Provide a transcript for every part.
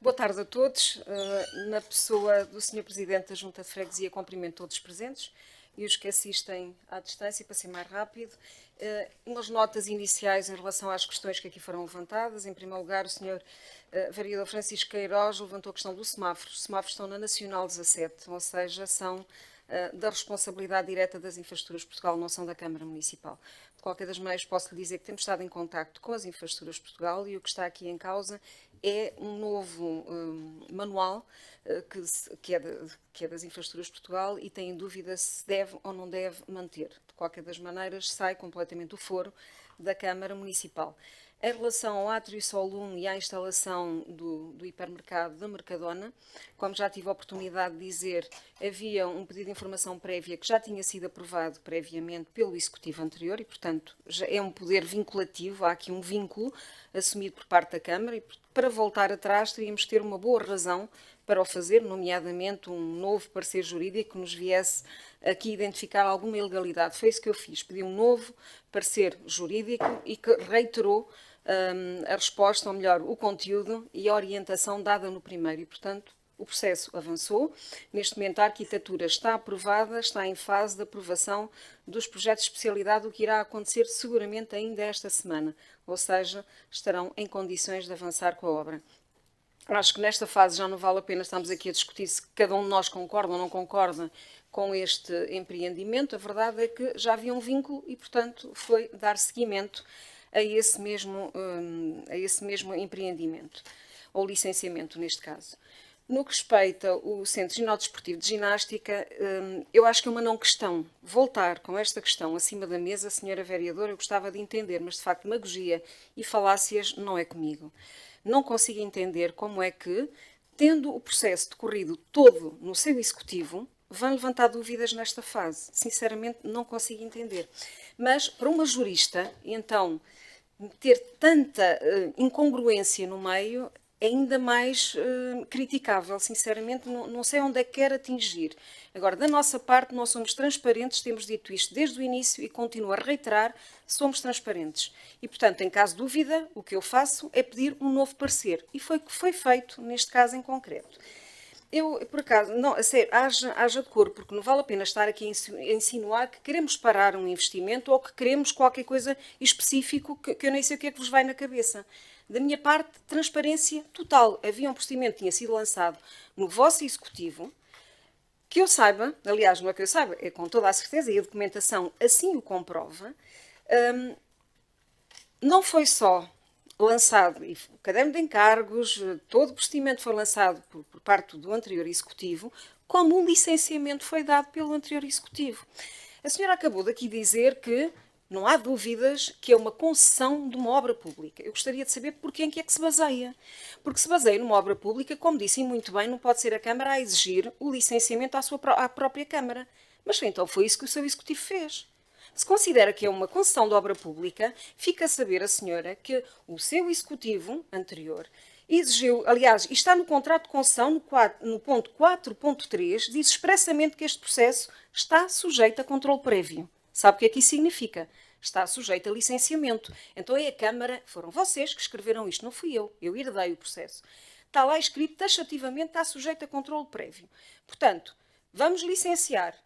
Boa tarde a todos. Na pessoa do Sr. Presidente da Junta de Freguesia, cumprimento todos os presentes e os que assistem à distância, para ser mais rápido. Umas notas iniciais em relação às questões que aqui foram levantadas. Em primeiro lugar, o Sr. Vereador Francisco Queiroz levantou a questão do semáforo. Os semáforos estão na Nacional 17, ou seja, são da responsabilidade direta das Infraestruturas de Portugal, não são da Câmara Municipal. De qualquer das maneiras, posso lhe dizer que temos estado em contacto com as Infraestruturas de Portugal e o que está aqui em causa é um novo manual que é das Infraestruturas de Portugal e tem dúvida se deve ou não deve manter. De qualquer das maneiras, sai completamente do foro da Câmara Municipal. Em relação ao átrio Solum e à instalação do hipermercado da Mercadona, como já tive a oportunidade de dizer, havia um pedido de informação prévia que já tinha sido aprovado previamente pelo Executivo anterior e, portanto, já é um poder vinculativo, há aqui um vínculo assumido por parte da Câmara e, para voltar atrás, teríamos que ter uma boa razão para o fazer, nomeadamente um novo parecer jurídico que nos viesse aqui identificar alguma ilegalidade. Foi isso que eu fiz, pedi um novo parecer jurídico e que reiterou a resposta, ou melhor, o conteúdo e a orientação dada no primeiro e, portanto, o processo avançou. Neste momento, a arquitetura está aprovada, está em fase de aprovação dos projetos de especialidade, o que irá acontecer seguramente ainda esta semana, ou seja, estarão em condições de avançar com a obra. Acho que nesta fase já não vale a pena estarmos aqui a discutir se cada um de nós concorda ou não concorda com este empreendimento. A verdade é que já havia um vínculo e, portanto, foi dar seguimento a esse mesmo empreendimento, ou licenciamento neste caso. No que respeita ao Centro Regional Desportivo de Ginástica, eu acho que é uma não questão. Voltar com esta questão acima da mesa, Senhora Vereadora, eu gostava de entender, mas de facto demagogia e falácias não é comigo. Não consigo entender como é que, tendo o processo decorrido todo no seu executivo, vão levantar dúvidas nesta fase. Sinceramente, não consigo entender. Mas, para uma jurista, então, ter tanta incongruência no meio é ainda mais criticável, sinceramente, não sei onde é que quer atingir. Agora, da nossa parte, nós somos transparentes, temos dito isto desde o início e continuo a reiterar, somos transparentes. E, portanto, em caso de dúvida, o que eu faço é pedir um novo parecer. E foi o que foi feito neste caso em concreto. Eu, por acaso, não, a sério, haja decoro, porque não vale a pena estar aqui a insinuar que queremos parar um investimento ou que queremos qualquer coisa específico que eu nem sei o que é que vos vai na cabeça. Da minha parte, transparência total. Havia um procedimento que tinha sido lançado no vosso executivo, que eu saiba, aliás, não é que eu saiba, é com toda a certeza, e a documentação assim o comprova, não foi só lançado, e o caderno de encargos, todo o procedimento foi lançado por parte do anterior executivo, como um licenciamento foi dado pelo anterior executivo. A senhora acabou daqui de dizer que não há dúvidas que é uma concessão de uma obra pública. Eu gostaria de saber por quem é que se baseia. Porque se baseia numa obra pública, como disse muito bem, não pode ser a Câmara a exigir o licenciamento à própria Câmara. Mas então foi isso que o seu executivo fez. Se considera que é uma concessão de obra pública, fica a saber a senhora que o seu executivo anterior exigiu, aliás, está no contrato de concessão, no ponto 4.3, diz expressamente que este processo está sujeito a controle prévio. Sabe o que é que isso significa? Está sujeito a licenciamento. Então é a Câmara, foram vocês que escreveram isto, não fui eu herdei o processo. Está lá escrito taxativamente, está sujeito a controle prévio. Portanto, vamos licenciar.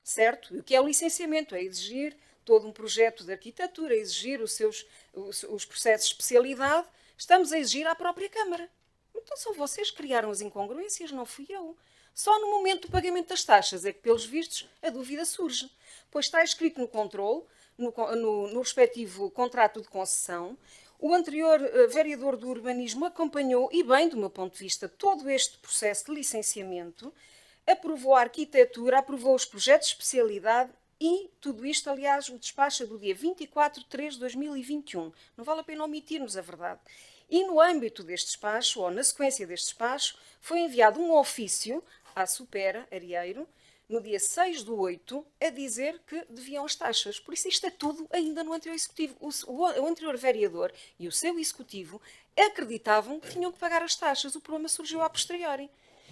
Certo? E o que é o licenciamento? É exigir todo um projeto de arquitetura, exigir os processos de especialidade. Estamos a exigir à própria Câmara. Então são vocês que criaram as incongruências, não fui eu. Só no momento do pagamento das taxas é que, pelos vistos, a dúvida surge. Pois está escrito no controle, no respectivo contrato de concessão. O anterior vereador do urbanismo acompanhou, e bem, do meu ponto de vista, todo este processo de licenciamento, aprovou a arquitetura, aprovou os projetos de especialidade e tudo isto, aliás, o despacho é do dia 24 de 3 de 2021. Não vale a pena omitirmos a verdade. E no âmbito deste despacho, ou na sequência deste despacho, foi enviado um ofício à Supera, Arieiro, no dia 6 de 8, a dizer que deviam as taxas. Por isso isto é tudo ainda no anterior executivo. O anterior vereador e o seu executivo acreditavam que tinham que pagar as taxas. O problema surgiu a posteriori.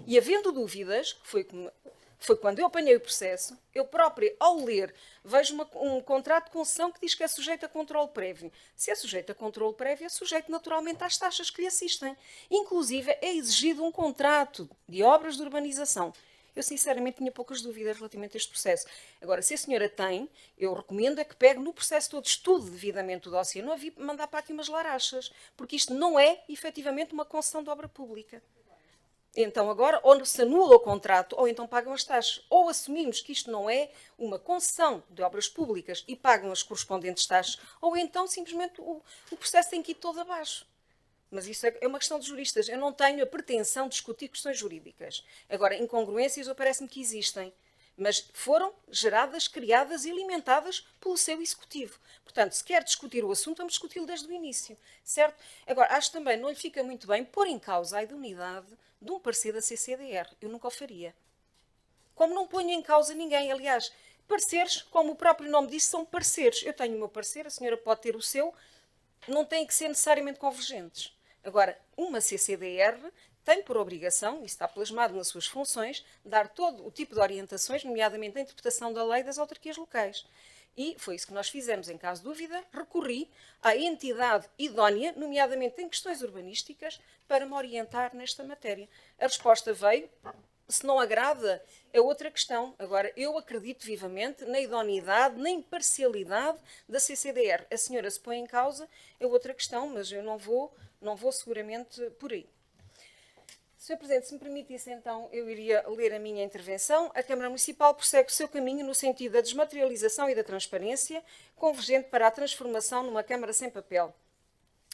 E havendo dúvidas, que foi como foi quando eu apanhei o processo, eu própria, ao ler, vejo um contrato de concessão que diz que é sujeito a controle prévio. Se é sujeito a controle prévio, é sujeito naturalmente às taxas que lhe assistem. Inclusive, é exigido um contrato de obras de urbanização. Eu, sinceramente, tinha poucas dúvidas relativamente a este processo. Agora, se a senhora tem, eu recomendo é que pegue no processo todo, estude devidamente o dossiê, não havia mandar para aqui umas larachas, porque isto não é, efetivamente, uma concessão de obra pública. Então agora, ou se anula o contrato, ou então pagam as taxas. Ou assumimos que isto não é uma concessão de obras públicas e pagam as correspondentes taxas, ou então simplesmente o processo tem que ir todo abaixo. Mas isso é uma questão de juristas. Eu não tenho a pretensão de discutir questões jurídicas. Agora, incongruências parece-me que existem. Mas foram geradas, criadas e alimentadas pelo seu executivo. Portanto, se quer discutir o assunto, vamos discuti-lo desde o início. Certo? Agora, acho também não lhe fica muito bem pôr em causa a idoneidade de um parecer da CCDR. Eu nunca o faria. Como não ponho em causa ninguém. Aliás, pareceres, como o próprio nome diz, são pareceres. Eu tenho o meu parecer, a senhora pode ter o seu, não têm que ser necessariamente convergentes. Agora, uma CCDR tem por obrigação, e está plasmado nas suas funções, dar todo o tipo de orientações, nomeadamente a interpretação da lei das autarquias locais. E foi isso que nós fizemos. Em caso de dúvida, recorri à entidade idónea, nomeadamente em questões urbanísticas, para me orientar nesta matéria. A resposta veio. Se não agrada, é outra questão. Agora, eu acredito vivamente na idoneidade, na imparcialidade da CCDR. A senhora se põe em causa, é outra questão, mas eu não vou seguramente por aí. Sr. Presidente, se me permitisse, então, eu iria ler a minha intervenção. A Câmara Municipal prossegue o seu caminho no sentido da desmaterialização e da transparência, convergente para a transformação numa Câmara sem papel.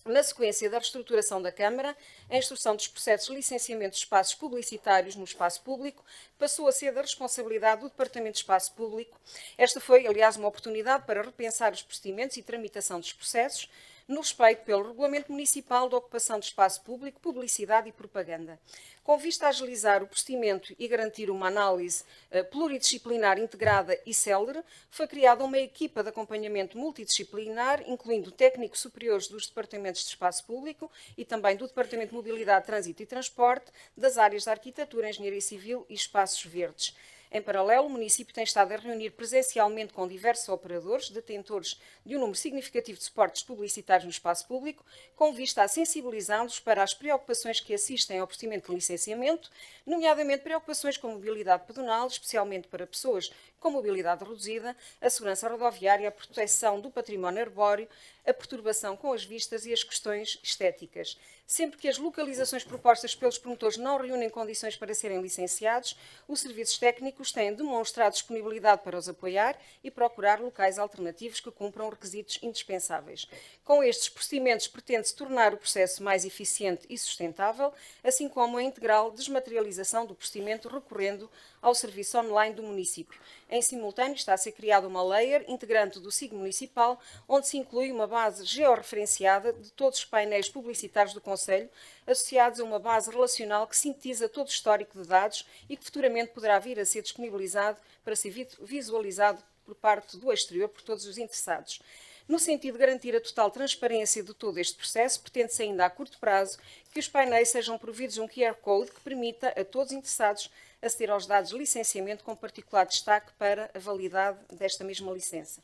Na sequência da reestruturação da Câmara, a instrução dos processos de licenciamento de espaços publicitários no espaço público passou a ser da responsabilidade do Departamento de Espaço Público. Esta foi, aliás, uma oportunidade para repensar os procedimentos e tramitação dos processos, no respeito pelo Regulamento Municipal de Ocupação de Espaço Público, Publicidade e Propaganda. Com vista a agilizar o procedimento e garantir uma análise pluridisciplinar integrada e célere, foi criada uma equipa de acompanhamento multidisciplinar, incluindo técnicos superiores dos Departamentos de Espaço Público e também do Departamento de Mobilidade, Trânsito e Transporte, das áreas de Arquitetura, Engenharia Civil e Espaços Verdes. Em paralelo, o município tem estado a reunir presencialmente com diversos operadores, detentores de um número significativo de suportes publicitários no espaço público, com vista a sensibilizá-los para as preocupações que assistem ao procedimento de licenciamento, nomeadamente preocupações com mobilidade pedonal, especialmente para pessoas com mobilidade reduzida, a segurança rodoviária, a proteção do património arbóreo, a perturbação com as vistas e as questões estéticas. Sempre que as localizações propostas pelos promotores não reúnem condições para serem licenciados, os serviços técnicos têm demonstrado disponibilidade para os apoiar e procurar locais alternativos que cumpram requisitos indispensáveis. Com estes procedimentos, pretende-se tornar o processo mais eficiente e sustentável, assim como a integral desmaterialização do procedimento recorrendo ao serviço online do município. Em simultâneo, está a ser criada uma layer integrante do SIG municipal, onde se inclui uma base georreferenciada de todos os painéis publicitários do Conselho, associados a uma base relacional que sintetiza todo o histórico de dados e que futuramente poderá vir a ser disponibilizado para ser visualizado por parte do exterior por todos os interessados. No sentido de garantir a total transparência de todo este processo, pretende-se ainda a curto prazo que os painéis sejam providos de um QR Code que permita a todos os interessados aceder aos dados de licenciamento, com particular destaque para a validade desta mesma licença.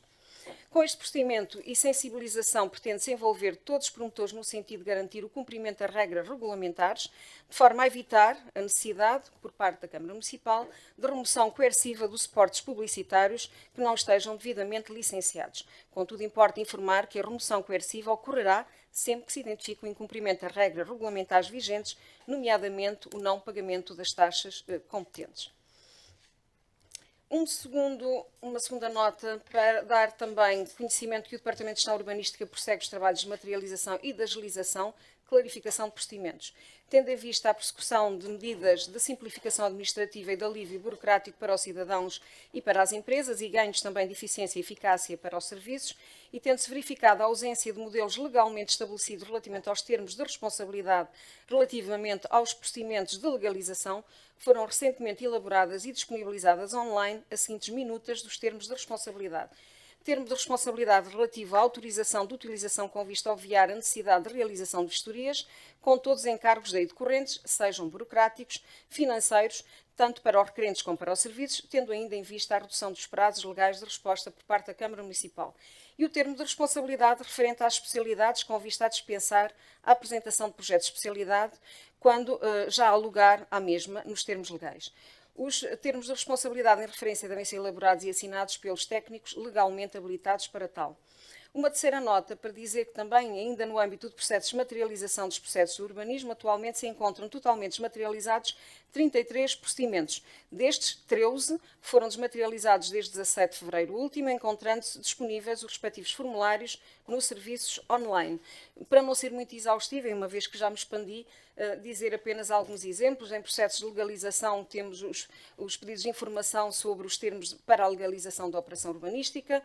Com este procedimento e sensibilização, pretende-se envolver todos os promotores no sentido de garantir o cumprimento das regras regulamentares, de forma a evitar a necessidade, por parte da Câmara Municipal, de remoção coerciva dos suportes publicitários que não estejam devidamente licenciados. Contudo, importa informar que a remoção coerciva ocorrerá sempre que se identifique o incumprimento das regras regulamentares vigentes, nomeadamente o não pagamento das taxas competentes. Uma segunda nota para dar também conhecimento que o Departamento de Gestão Urbanística prossegue os trabalhos de materialização e de agilização, clarificação de procedimentos. Tendo em vista a persecução de medidas de simplificação administrativa e de alívio burocrático para os cidadãos e para as empresas e ganhos também de eficiência e eficácia para os serviços, e tendo-se verificado a ausência de modelos legalmente estabelecidos relativamente aos termos de responsabilidade relativamente aos procedimentos de legalização, foram recentemente elaboradas e disponibilizadas online as seguintes minutas dos termos de responsabilidade. termo de responsabilidade relativo à autorização de utilização com vista a obviar a necessidade de realização de vistorias, com todos os encargos daí decorrentes, sejam burocráticos, financeiros, tanto para os requerentes como para os serviços, tendo ainda em vista a redução dos prazos legais de resposta por parte da Câmara Municipal. E o termo de responsabilidade referente às especialidades, com vista a dispensar a apresentação de projetos de especialidade, quando já há lugar à mesma nos termos legais. Os termos de responsabilidade em referência devem ser elaborados e assinados pelos técnicos legalmente habilitados para tal. Uma terceira nota para dizer que também, ainda no âmbito de processos de materialização dos processos de urbanismo, atualmente se encontram totalmente desmaterializados 33 procedimentos. Destes, 13 foram desmaterializados desde 17 de fevereiro último, encontrando-se disponíveis os respectivos formulários nos serviços online. Para não ser muito exaustiva, e uma vez que já me expandi, dizer apenas alguns exemplos. Em processos de legalização temos os pedidos de informação sobre os termos para a legalização da operação urbanística,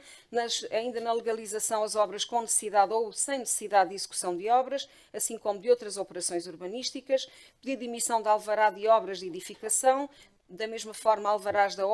ainda na legalização as obras com necessidade ou sem necessidade de execução de obras, assim como de outras operações urbanísticas, pedido de emissão de alvará de obras de edificação, da mesma forma alvarás das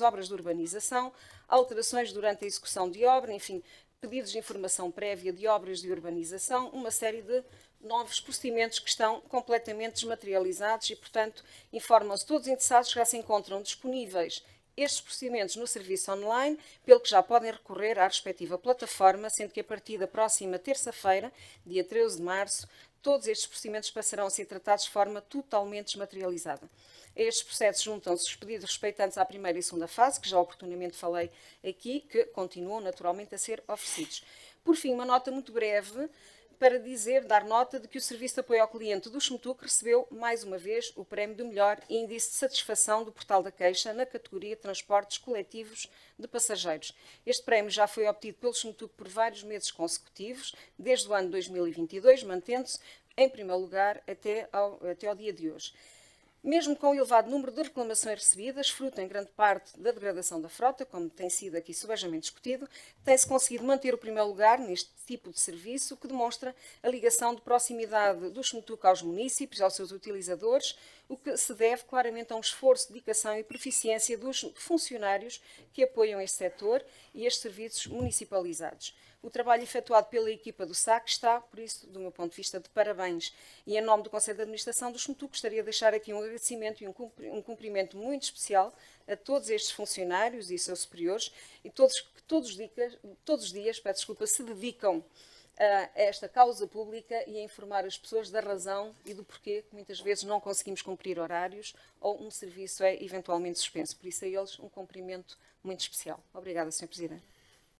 obras de urbanização, alterações durante a execução de obra, enfim, pedidos de informação prévia de obras de urbanização, uma série de novos procedimentos que estão completamente desmaterializados e, portanto, informam-se todos os interessados que já se encontram disponíveis estes procedimentos no serviço online, pelo que já podem recorrer à respectiva plataforma, sendo que a partir da próxima terça-feira, dia 13 de março, todos estes procedimentos passarão a ser tratados de forma totalmente desmaterializada. A estes processos juntam-se os pedidos respeitantes à primeira e segunda fase, que já oportunamente falei aqui, que continuam naturalmente a ser oferecidos. Por fim, uma nota muito breve para dar nota de que o Serviço de Apoio ao Cliente do SMTUC recebeu, mais uma vez, o prémio do melhor índice de satisfação do Portal da Queixa na categoria de transportes coletivos de passageiros. Este prémio já foi obtido pelo SMTUC por vários meses consecutivos, desde o ano 2022, mantendo-se em primeiro lugar até ao dia de hoje. Mesmo com o elevado número de reclamações recebidas, fruto em grande parte da degradação da frota, como tem sido aqui subejamente discutido, tem-se conseguido manter o primeiro lugar neste tipo de serviço, o que demonstra a ligação de proximidade do SMTUC aos municípios, aos seus utilizadores, o que se deve claramente a um esforço, dedicação e proficiência dos funcionários que apoiam este setor e estes serviços municipalizados. O trabalho efetuado pela equipa do SAC está, por isso, do meu ponto de vista, de parabéns. E em nome do Conselho de Administração do SMTUC, gostaria de deixar aqui um agradecimento e um cumprimento muito especial a todos estes funcionários e seus superiores e que todos os dias se dedicam a esta causa pública e a informar as pessoas da razão e do porquê que muitas vezes não conseguimos cumprir horários ou um serviço é eventualmente suspenso. Por isso, a eles um cumprimento muito especial. Obrigada, Sr. Presidente.